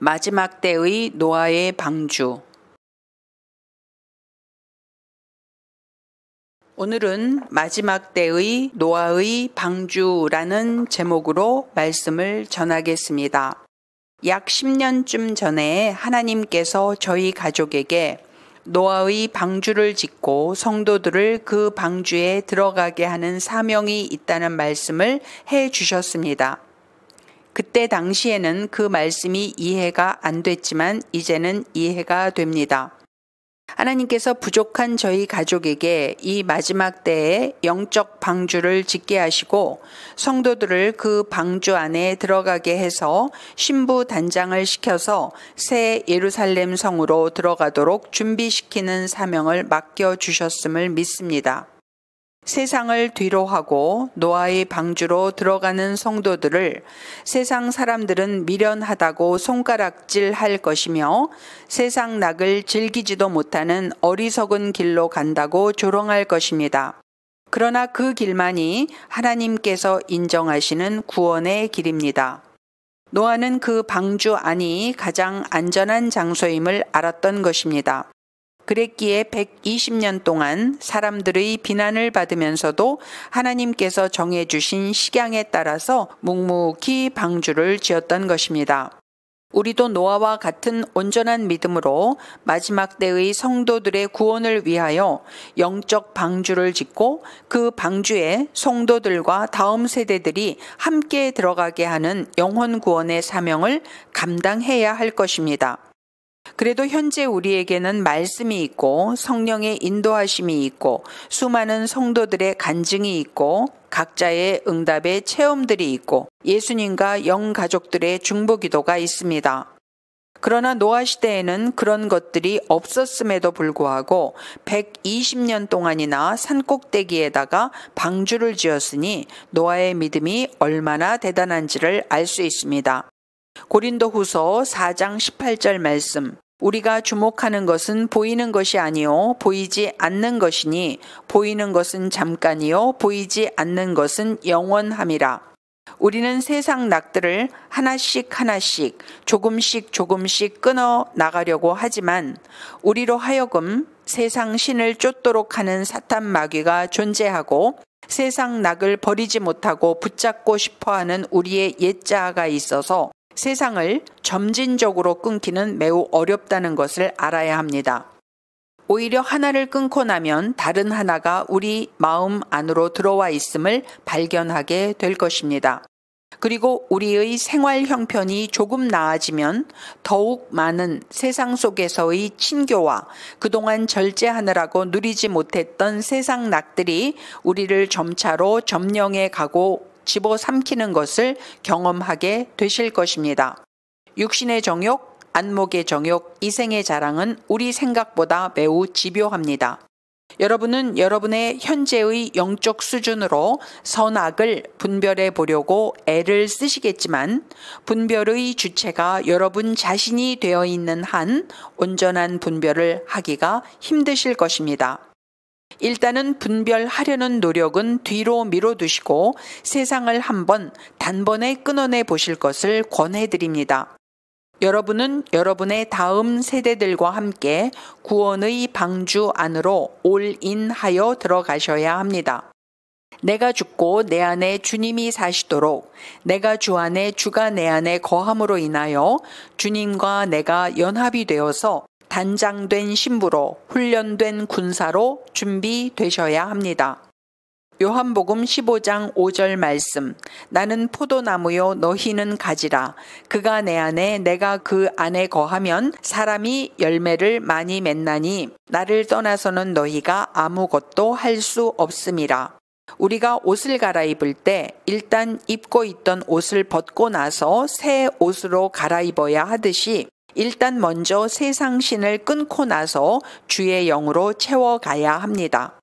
마지막 때의 노아의 방주. 오늘은 마지막 때의 노아의 방주라는 제목으로 말씀을 전하겠습니다. 약 10년쯤 전에 하나님께서 저희 가족에게 노아의 방주를 짓고 성도들을 그 방주에 들어가게 하는 사명이 있다는 말씀을 해 주셨습니다. 그때 당시에는 그 말씀이 이해가 안 됐지만 이제는 이해가 됩니다. 하나님께서 부족한 저희 가족에게 이 마지막 때에 영적 방주를 짓게 하시고 성도들을 그 방주 안에 들어가게 해서 신부 단장을 시켜서 새 예루살렘 성으로 들어가도록 준비시키는 사명을 맡겨주셨음을 믿습니다. 세상을 뒤로 하고 노아의 방주로 들어가는 성도들을 세상 사람들은 미련하다고 손가락질 할 것이며 세상 낙을 즐기지도 못하는 어리석은 길로 간다고 조롱할 것입니다. 그러나 그 길만이 하나님께서 인정하시는 구원의 길입니다. 노아는 그 방주 안이 가장 안전한 장소임을 알았던 것입니다. 그랬기에 120년 동안 사람들의 비난을 받으면서도 하나님께서 정해주신 식양에 따라서 묵묵히 방주를 지었던 것입니다. 우리도 노아와 같은 온전한 믿음으로 마지막 때의 성도들의 구원을 위하여 영적 방주를 짓고 그 방주에 성도들과 다음 세대들이 함께 들어가게 하는 영혼 구원의 사명을 감당해야 할 것입니다. 그래도 현재 우리에게는 말씀이 있고 성령의 인도하심이 있고 수많은 성도들의 간증이 있고 각자의 응답의 체험들이 있고 예수님과 영가족들의 중보기도가 있습니다. 그러나 노아 시대에는 그런 것들이 없었음에도 불구하고 120년 동안이나 산꼭대기에다가 방주를 지었으니 노아의 믿음이 얼마나 대단한지를 알 수 있습니다. 고린도후서 4장 18절 말씀. 우리가 주목하는 것은 보이는 것이 아니요 보이지 않는 것이니 보이는 것은 잠깐이요 보이지 않는 것은 영원함이라. 우리는 세상 낙들을 하나씩 조금씩 끊어 나가려고 하지만 우리로 하여금 세상 신을 쫓도록 하는 사탄 마귀가 존재하고 세상 낙을 버리지 못하고 붙잡고 싶어하는 우리의 옛자아가 있어서 세상을 점진적으로 끊기는 매우 어렵다는 것을 알아야 합니다. 오히려 하나를 끊고 나면 다른 하나가 우리 마음 안으로 들어와 있음을 발견하게 될 것입니다. 그리고 우리의 생활 형편이 조금 나아지면 더욱 많은 세상 속에서의 친교와 그동안 절제하느라고 누리지 못했던 세상 낙들이 우리를 점차로 점령해 가고 집어삼키는 것을 경험하게 되실 것입니다. 육신의 정욕, 안목의 정욕, 이생의 자랑은 우리 생각보다 매우 집요합니다. 여러분은 여러분의 현재의 영적 수준으로 선악을 분별해 보려고 애를 쓰시겠지만 분별의 주체가 여러분 자신이 되어 있는 한 온전한 분별을 하기가 힘드실 것입니다. 일단은 분별하려는 노력은 뒤로 미뤄두시고 세상을 한번 단번에 끊어내 보실 것을 권해드립니다. 여러분은 여러분의 다음 세대들과 함께 구원의 방주 안으로 올인하여 들어가셔야 합니다. 내가 죽고 내 안에 주님이 사시도록 내가 주 안에 주가 내 안에 거함으로 인하여 주님과 내가 연합이 되어서 단장된 신부로 훈련된 군사로 준비되셔야 합니다. 요한복음 15장 5절 말씀. 나는 포도나무요 너희는 가지라. 그가 내 안에 내가 그 안에 거하면 사람이 열매를 많이 맺나니 나를 떠나서는 너희가 아무것도 할 수 없음이라. 우리가 옷을 갈아입을 때 일단 입고 있던 옷을 벗고 나서 새 옷으로 갈아입어야 하듯이 일단 먼저 세상 신을 끊고 나서 주의 영으로 채워가야 합니다.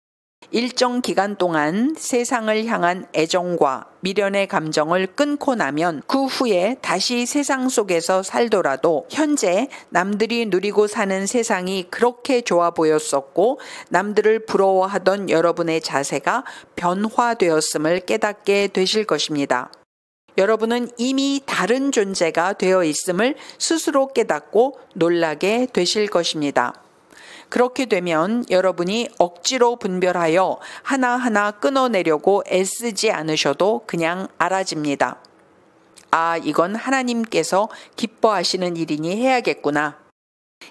일정 기간 동안 세상을 향한 애정과 미련의 감정을 끊고 나면 그 후에 다시 세상 속에서 살더라도 현재 남들이 누리고 사는 세상이 그렇게 좋아 보였었고 남들을 부러워하던 여러분의 자세가 변화되었음을 깨닫게 되실 것입니다. 여러분은 이미 다른 존재가 되어 있음을 스스로 깨닫고 놀라게 되실 것입니다. 그렇게 되면 여러분이 억지로 분별하여 하나하나 끊어내려고 애쓰지 않으셔도 그냥 알아집니다. 아, 이건 하나님께서 기뻐하시는 일이니 해야겠구나.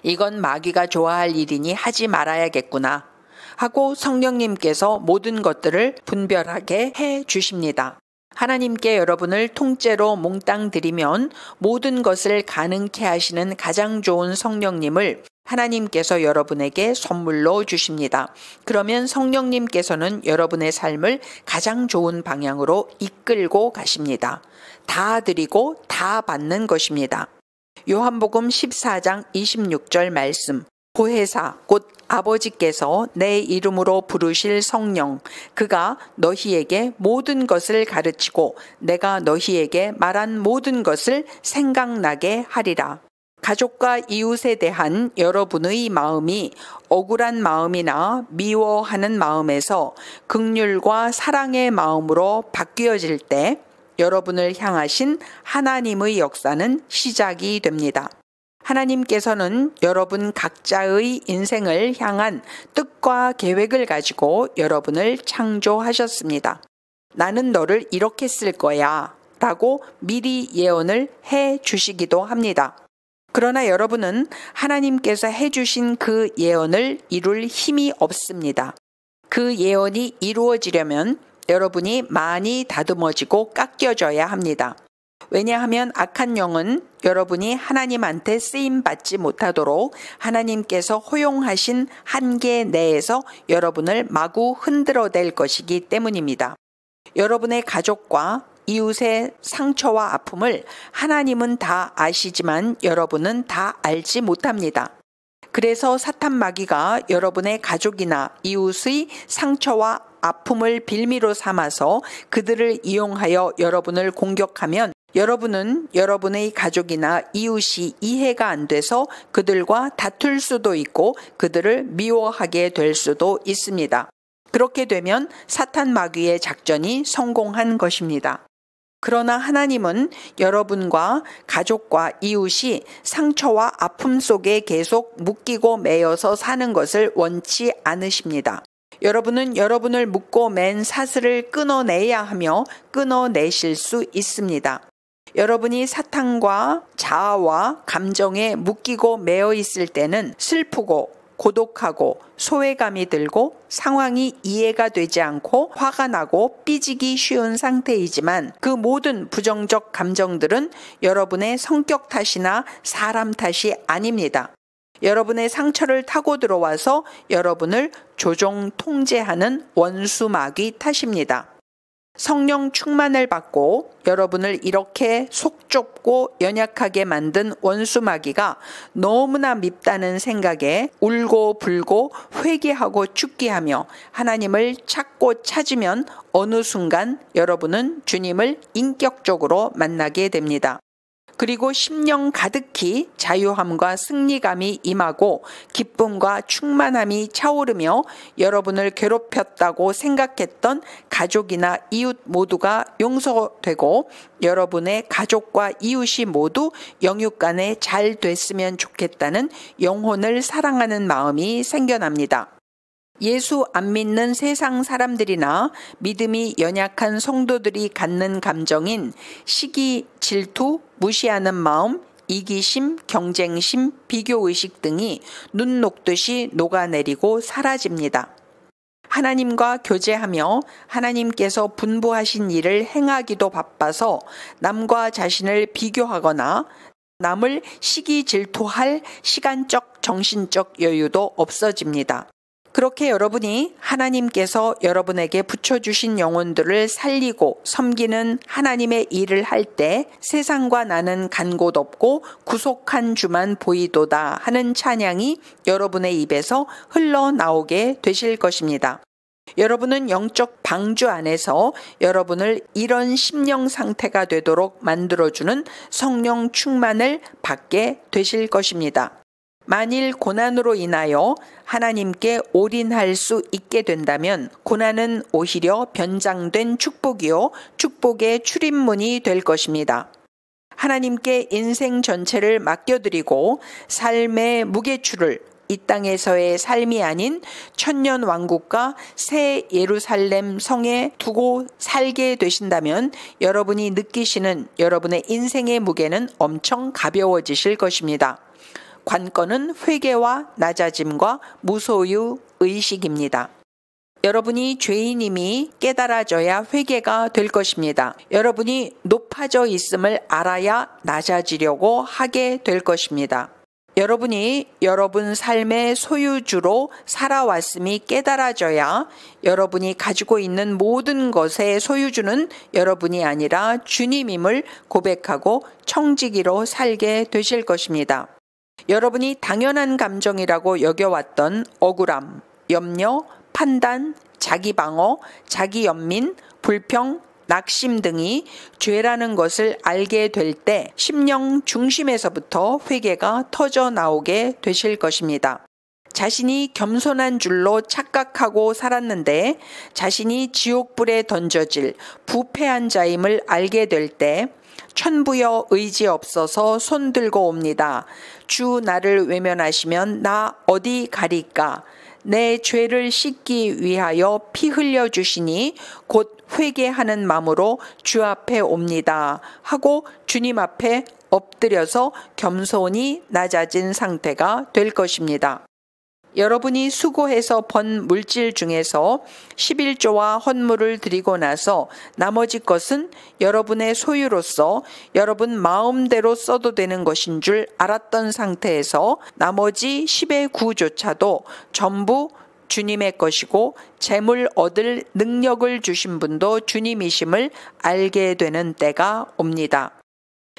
이건 마귀가 좋아할 일이니 하지 말아야겠구나. 하고 성령님께서 모든 것들을 분별하게 해 주십니다. 하나님께 여러분을 통째로 몽땅 드리면 모든 것을 가능케 하시는 가장 좋은 성령님을 하나님께서 여러분에게 선물로 주십니다. 그러면 성령님께서는 여러분의 삶을 가장 좋은 방향으로 이끌고 가십니다. 다 드리고 다 받는 것입니다. 요한복음 14장 26절 말씀. 보혜사 곧 아버지께서 내 이름으로 부르실 성령 그가 너희에게 모든 것을 가르치고 내가 너희에게 말한 모든 것을 생각나게 하리라. 가족과 이웃에 대한 여러분의 마음이 억울한 마음이나 미워하는 마음에서 긍휼과 사랑의 마음으로 바뀌어질 때 여러분을 향하신 하나님의 역사는 시작이 됩니다. 하나님께서는 여러분 각자의 인생을 향한 뜻과 계획을 가지고 여러분을 창조하셨습니다. 나는 너를 이렇게 쓸 거야 라고 미리 예언을 해 주시기도 합니다. 그러나 여러분은 하나님께서 해주신 그 예언을 이룰 힘이 없습니다. 그 예언이 이루어지려면 여러분이 많이 다듬어지고 깎여져야 합니다. 왜냐하면 악한 영은 여러분이 하나님한테 쓰임받지 못하도록 하나님께서 허용하신 한계 내에서 여러분을 마구 흔들어댈 것이기 때문입니다. 여러분의 가족과 이웃의 상처와 아픔을 하나님은 다 아시지만 여러분은 다 알지 못합니다. 그래서 사탄 마귀가 여러분의 가족이나 이웃의 상처와 아픔을 빌미로 삼아서 그들을 이용하여 여러분을 공격하면 여러분은 여러분의 가족이나 이웃이 이해가 안 돼서 그들과 다툴 수도 있고 그들을 미워하게 될 수도 있습니다. 그렇게 되면 사탄 마귀의 작전이 성공한 것입니다. 그러나 하나님은 여러분과 가족과 이웃이 상처와 아픔 속에 계속 묶이고 매여서 사는 것을 원치 않으십니다. 여러분은 여러분을 묶고 맨 사슬을 끊어내야 하며 끊어내실 수 있습니다. 여러분이 사탄과 자아와 감정에 묶이고 매여 있을 때는 슬프고 고독하고 소외감이 들고 상황이 이해가 되지 않고 화가 나고 삐지기 쉬운 상태이지만 그 모든 부정적 감정들은 여러분의 성격 탓이나 사람 탓이 아닙니다. 여러분의 상처를 타고 들어와서 여러분을 조종 통제하는 원수 마귀 탓입니다. 성령 충만을 받고 여러분을 이렇게 속 좁고 연약하게 만든 원수 마귀가 너무나 밉다는 생각에 울고 불고 회개하고 죽기하며 하나님을 찾고 찾으면 어느 순간 여러분은 주님을 인격적으로 만나게 됩니다. 그리고 심령 가득히 자유함과 승리감이 임하고 기쁨과 충만함이 차오르며 여러분을 괴롭혔다고 생각했던 가족이나 이웃 모두가 용서되고 여러분의 가족과 이웃이 모두 영육간에 잘 됐으면 좋겠다는 영혼을 사랑하는 마음이 생겨납니다. 예수 안 믿는 세상 사람들이나 믿음이 연약한 성도들이 갖는 감정인 시기, 질투, 무시하는 마음, 이기심, 경쟁심, 비교의식 등이 눈 녹듯이 녹아내리고 사라집니다. 하나님과 교제하며 하나님께서 분부하신 일을 행하기도 바빠서 남과 자신을 비교하거나 남을 시기 질투할 시간적, 정신적 여유도 없어집니다. 그렇게 여러분이 하나님께서 여러분에게 붙여주신 영혼들을 살리고 섬기는 하나님의 일을 할 때 세상과 나는 간 곳 없고 구속한 주만 보이도다 하는 찬양이 여러분의 입에서 흘러나오게 되실 것입니다. 여러분은 영적 방주 안에서 여러분을 이런 심령 상태가 되도록 만들어주는 성령 충만을 받게 되실 것입니다. 만일 고난으로 인하여 하나님께 올인할 수 있게 된다면 고난은 오히려 변장된 축복이요, 축복의 출입문이 될 것입니다. 하나님께 인생 전체를 맡겨드리고 삶의 무게추를 이 땅에서의 삶이 아닌 천년 왕국과 새 예루살렘 성에 두고 살게 되신다면 여러분이 느끼시는 여러분의 인생의 무게는 엄청 가벼워지실 것입니다. 관건은 회개와 낮아짐과 무소유 의식입니다. 여러분이 죄인임이 깨달아져야 회개가 될 것입니다. 여러분이 높아져 있음을 알아야 낮아지려고 하게 될 것입니다. 여러분이 여러분 삶의 소유주로 살아왔음이 깨달아져야 여러분이 가지고 있는 모든 것의 소유주는 여러분이 아니라 주님임을 고백하고 청지기로 살게 되실 것입니다. 여러분이 당연한 감정이라고 여겨왔던 억울함, 염려, 판단, 자기 방어, 자기 연민, 불평, 낙심 등이 죄라는 것을 알게 될 때 심령 중심에서부터 회개가 터져 나오게 되실 것입니다. 자신이 겸손한 줄로 착각하고 살았는데 자신이 지옥불에 던져질 부패한 자임을 알게 될 때 천부여 의지 없어서 손 들고 옵니다. 주 나를 외면하시면 나 어디 가리까? 내 죄를 씻기 위하여 피 흘려 주시니 곧 회개하는 마음으로 주 앞에 옵니다 하고 주님 앞에 엎드려서 겸손히 낮아진 상태가 될 것입니다. 여러분이 수고해서 번 물질 중에서 11조와 헌물을 드리고 나서 나머지 것은 여러분의 소유로서 여러분 마음대로 써도 되는 것인 줄 알았던 상태에서 나머지 10의 9조차도 전부 주님의 것이고 재물 얻을 능력을 주신 분도 주님이심을 알게 되는 때가 옵니다.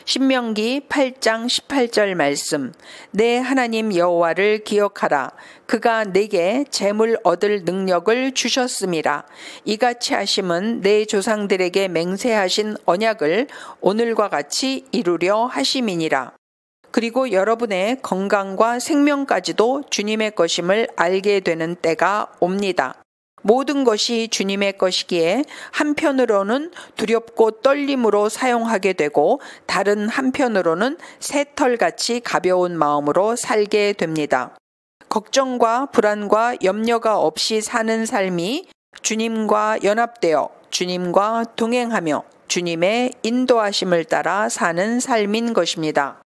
신명기 8장 18절 말씀. 내 하나님 여호와를 기억하라. 그가 내게 재물 얻을 능력을 주셨음이라. 이같이 하심은 내 조상들에게 맹세하신 언약을 오늘과 같이 이루려 하심이니라. 그리고 여러분의 건강과 생명까지도 주님의 것임을 알게 되는 때가 옵니다. 모든 것이 주님의 것이기에 한편으로는 두렵고 떨림으로 사용하게 되고 다른 한편으로는 새털같이 가벼운 마음으로 살게 됩니다. 걱정과 불안과 염려가 없이 사는 삶이 주님과 연합되어 주님과 동행하며 주님의 인도하심을 따라 사는 삶인 것입니다.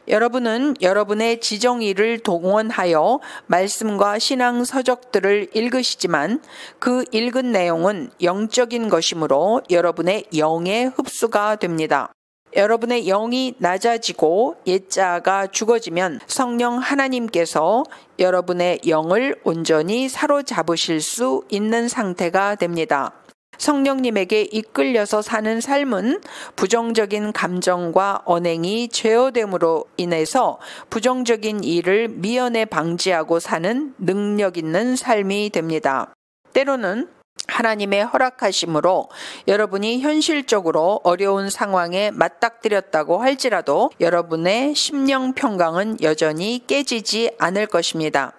여러분은 여러분의 지정의를 동원하여 말씀과 신앙 서적들을 읽으시지만 그 읽은 내용은 영적인 것이므로 여러분의 영에 흡수가 됩니다. 여러분의 영이 낮아지고 옛자가 죽어지면 성령 하나님께서 여러분의 영을 온전히 사로잡으실 수 있는 상태가 됩니다. 성령님에게 이끌려서 사는 삶은 부정적인 감정과 언행이 제어됨으로 인해서 부정적인 일을 미연에 방지하고 사는 능력 있는 삶이 됩니다. 때로는 하나님의 허락하심으로 여러분이 현실적으로 어려운 상황에 맞닥뜨렸다고 할지라도 여러분의 심령 평강은 여전히 깨지지 않을 것입니다.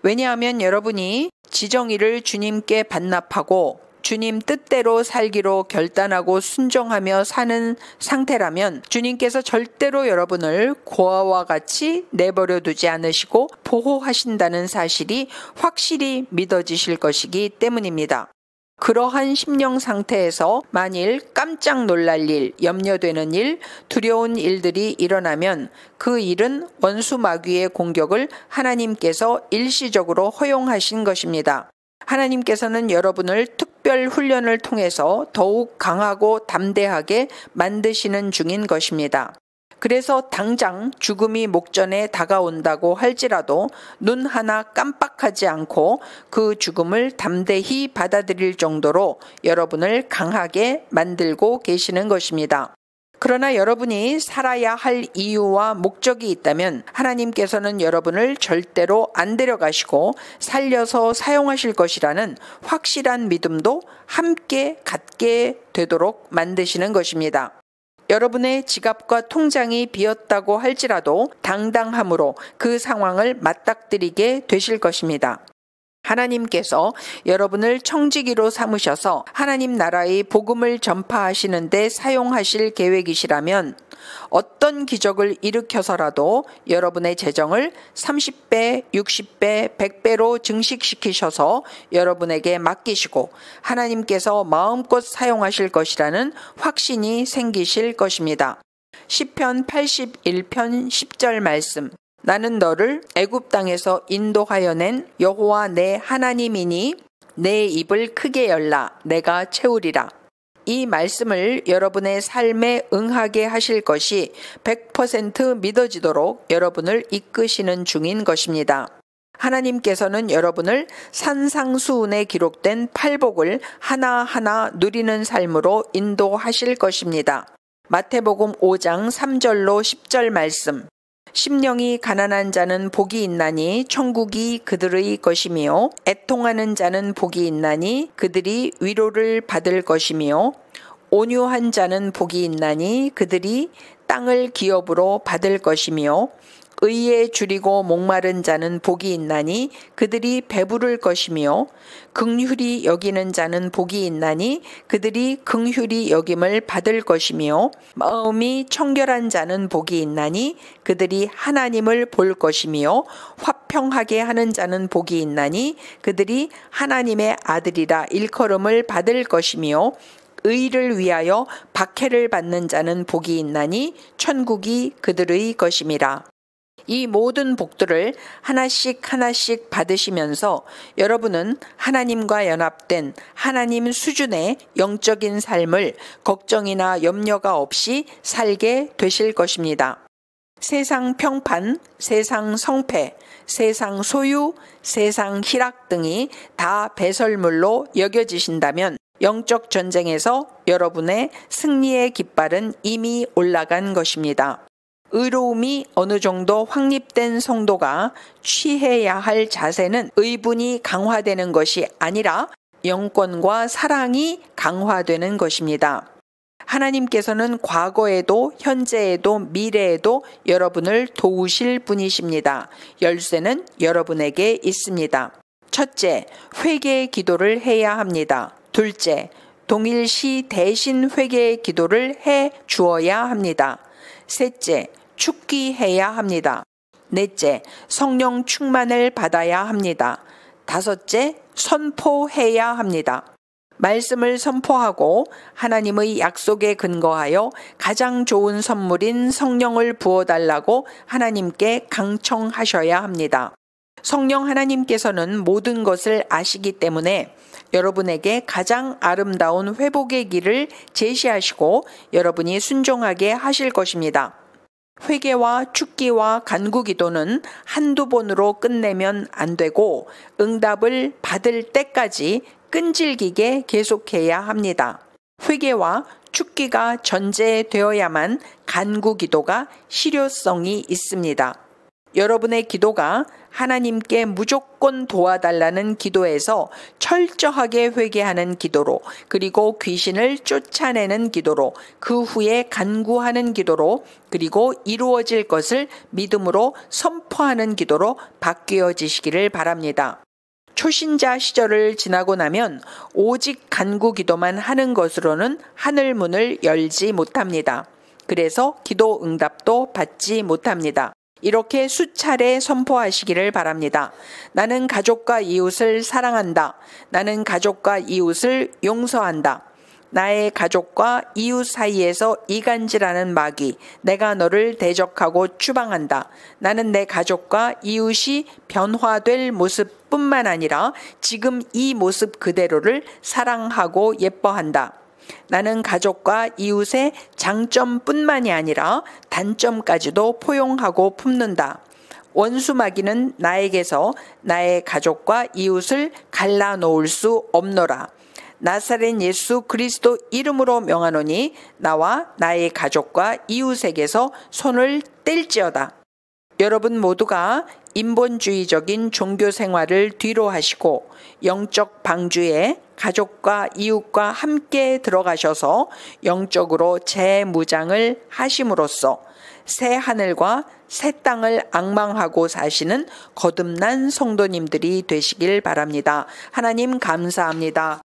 왜냐하면 여러분이 지정의를 주님께 반납하고 주님 뜻대로 살기로 결단하고 순종하며 사는 상태라면 주님께서 절대로 여러분을 고아와 같이 내버려 두지 않으시고 보호하신다는 사실이 확실히 믿어지실 것이기 때문입니다. 그러한 심령 상태에서 만일 깜짝 놀랄 일, 염려되는 일, 두려운 일들이 일어나면 그 일은 원수 마귀의 공격을 하나님께서 일시적으로 허용하신 것입니다. 하나님께서는 여러분을 특별 훈련을 통해서 더욱 강하고 담대하게 만드시는 중인 것입니다. 그래서 당장 죽음이 목전에 다가온다고 할지라도 눈 하나 깜빡하지 않고 그 죽음을 담대히 받아들일 정도로 여러분을 강하게 만들고 계시는 것입니다. 그러나 여러분이 살아야 할 이유와 목적이 있다면 하나님께서는 여러분을 절대로 안 데려가시고 살려서 사용하실 것이라는 확실한 믿음도 함께 갖게 되도록 만드시는 것입니다. 여러분의 지갑과 통장이 비었다고 할지라도 당당함으로 그 상황을 맞닥뜨리게 되실 것입니다. 하나님께서 여러분을 청지기로 삼으셔서 하나님 나라의 복음을 전파하시는 데 사용하실 계획이시라면 어떤 기적을 일으켜서라도 여러분의 재정을 30배, 60배, 100배로 증식시키셔서 여러분에게 맡기시고 하나님께서 마음껏 사용하실 것이라는 확신이 생기실 것입니다. 시편 81편 10절 말씀. 나는 너를 애굽 땅에서 인도하여 낸 여호와 내 하나님이니 내 입을 크게 열라 내가 채우리라. 이 말씀을 여러분의 삶에 응하게 하실 것이 100% 믿어지도록 여러분을 이끄시는 중인 것입니다. 하나님께서는 여러분을 산상수훈에 기록된 팔복을 하나하나 누리는 삶으로 인도하실 것입니다. 마태복음 5장 3절로 10절 말씀. 심령이 가난한 자는 복이 있나니 천국이 그들의 것이며 애통하는 자는 복이 있나니 그들이 위로를 받을 것이며 온유한 자는 복이 있나니 그들이 땅을 기업으로 받을 것이며 의에 줄이고 목마른 자는 복이 있나니 그들이 배부를 것이며 긍휼히 여기는 자는 복이 있나니 그들이 긍휼히 여김을 받을 것이며 마음이 청결한 자는 복이 있나니 그들이 하나님을 볼 것이며 화평하게 하는 자는 복이 있나니 그들이 하나님의 아들이라 일컬음을 받을 것이며 의를 위하여 박해를 받는 자는 복이 있나니 천국이 그들의 것임이라. 이 모든 복들을 하나씩 하나씩 받으시면서 여러분은 하나님과 연합된 하나님 수준의 영적인 삶을 걱정이나 염려가 없이 살게 되실 것입니다. 세상 평판, 세상 성패, 세상 소유, 세상 희락 등이 다 배설물로 여겨지신다면 영적 전쟁에서 여러분의 승리의 깃발은 이미 올라간 것입니다. 의로움이 어느 정도 확립된 성도가 취해야 할 자세는 의분이 강화되는 것이 아니라 영권과 사랑이 강화되는 것입니다. 하나님께서는 과거에도 현재에도 미래에도 여러분을 도우실 분이십니다. 열쇠는 여러분에게 있습니다. 첫째, 회개의 기도를 해야 합니다. 둘째, 동일시 대신 회개의 기도를 해 주어야 합니다. 셋째, 축기해야 합니다. 넷째, 성령 충만을 받아야 합니다. 다섯째, 선포해야 합니다. 말씀을 선포하고 하나님의 약속에 근거하여 가장 좋은 선물인 성령을 부어달라고 하나님께 강청하셔야 합니다. 성령 하나님께서는 모든 것을 아시기 때문에 여러분에게 가장 아름다운 회복의 길을 제시하시고 여러분이 순종하게 하실 것입니다. 회개와 축기와 간구기도는 한두 번으로 끝내면 안 되고 응답을 받을 때까지 끈질기게 계속해야 합니다. 회개와 축기가 전제되어야만 간구기도가 실효성이 있습니다. 여러분의 기도가 하나님께 무조건 도와달라는 기도에서 철저하게 회개하는 기도로, 그리고 귀신을 쫓아내는 기도로, 그 후에 간구하는 기도로, 그리고 이루어질 것을 믿음으로 선포하는 기도로 바뀌어지시기를 바랍니다. 초신자 시절을 지나고 나면 오직 간구 기도만 하는 것으로는 하늘 문을 열지 못합니다. 그래서 기도 응답도 받지 못합니다. 이렇게 수차례 선포하시기를 바랍니다. 나는 가족과 이웃을 사랑한다. 나는 가족과 이웃을 용서한다. 나의 가족과 이웃 사이에서 이간질하는 마귀, 내가 너를 대적하고 추방한다. 나는 내 가족과 이웃이 변화될 모습뿐만 아니라 지금 이 모습 그대로를 사랑하고 예뻐한다. 나는 가족과 이웃의 장점뿐만이 아니라 단점까지도 포용하고 품는다. 원수 마귀는 나에게서 나의 가족과 이웃을 갈라놓을 수 없노라. 나사렛 예수 그리스도 이름으로 명하노니 나와 나의 가족과 이웃에게서 손을 뗄지어다. 여러분 모두가 인본주의적인 종교 생활을 뒤로 하시고 영적 방주에 가족과 이웃과 함께 들어가셔서 영적으로 재무장을 하심으로써 새 하늘과 새 땅을 앙망하고 사시는 거듭난 성도님들이 되시길 바랍니다. 하나님 감사합니다.